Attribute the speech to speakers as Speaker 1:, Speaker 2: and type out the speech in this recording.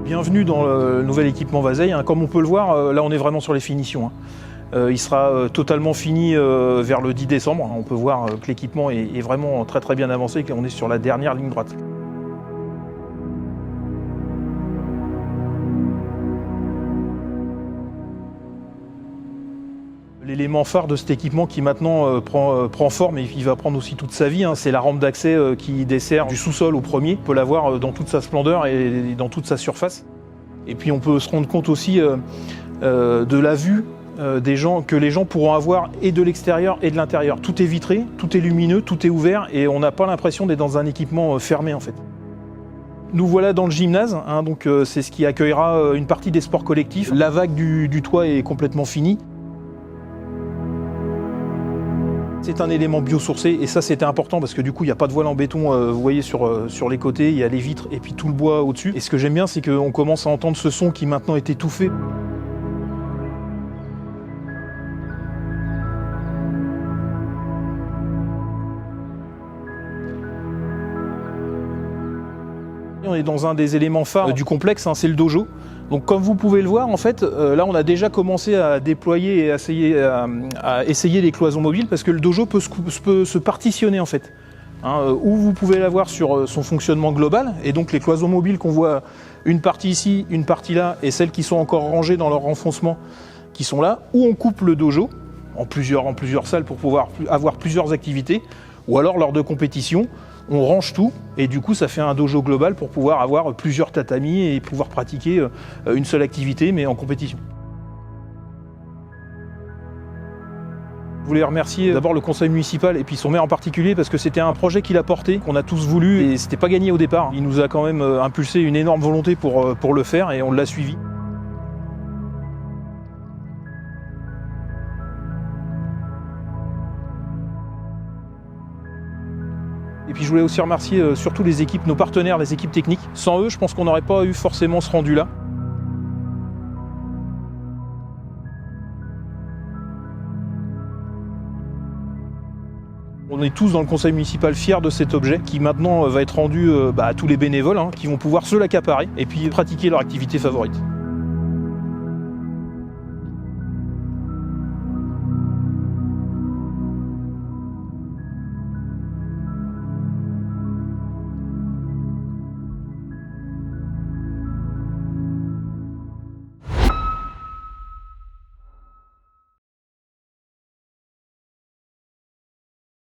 Speaker 1: Bienvenue dans le nouvel équipement Vazeille. Comme on peut le voir, là on est vraiment sur les finitions. Il sera totalement fini vers le 10 décembre. On peut voir que l'équipement est vraiment très bien avancé et qu'on est sur la dernière ligne droite. L'élément phare de cet équipement qui maintenant prend forme et il va prendre aussi toute sa vie, c'est la rampe d'accès qui dessert du sous-sol au premier. On peut la voir dans toute sa splendeur et dans toute sa surface. Et puis on peut se rendre compte aussi de la vue que les gens pourront avoir et de l'extérieur et de l'intérieur. Tout est vitré, tout est lumineux, tout est ouvert et on n'a pas l'impression d'être dans un équipement fermé en fait. Nous voilà dans le gymnase, donc c'est ce qui accueillera une partie des sports collectifs. La vague du toit est complètement finie. C'est un élément biosourcé et ça c'était important parce que du coup il n'y a pas de voile en béton, vous voyez sur les côtés, il y a les vitres et puis tout le bois au-dessus. Et ce que j'aime bien c'est qu'on commence à entendre ce son qui maintenant est étouffé. On est dans un des éléments phares du complexe, c'est le dojo. Donc comme vous pouvez le voir, en fait, là on a déjà commencé à déployer et à essayer les cloisons mobiles parce que le dojo peut se partitionner en fait. Où vous pouvez l'avoir sur son fonctionnement global et donc les cloisons mobiles qu'on voit une partie ici, une partie là et celles qui sont encore rangées dans leur renfoncement qui sont là, où on coupe le dojo en plusieurs salles pour pouvoir avoir plusieurs activités ou alors lors de compétitions. On range tout et du coup ça fait un dojo global pour pouvoir avoir plusieurs tatamis et pouvoir pratiquer une seule activité mais en compétition. Je voulais remercier d'abord le conseil municipal et puis son maire en particulier parce que c'était un projet qu'il a porté, qu'on a tous voulu et c'était pas gagné au départ. Il nous a quand même impulsé une énorme volonté pour le faire et on l'a suivi. Et puis je voulais aussi remercier surtout les équipes, nos partenaires, les équipes techniques. Sans eux, je pense qu'on n'aurait pas eu forcément ce rendu-là. On est tous dans le conseil municipal fiers de cet objet qui maintenant va être rendu à tous les bénévoles qui vont pouvoir se l'accaparer et puis pratiquer leur activité favorite.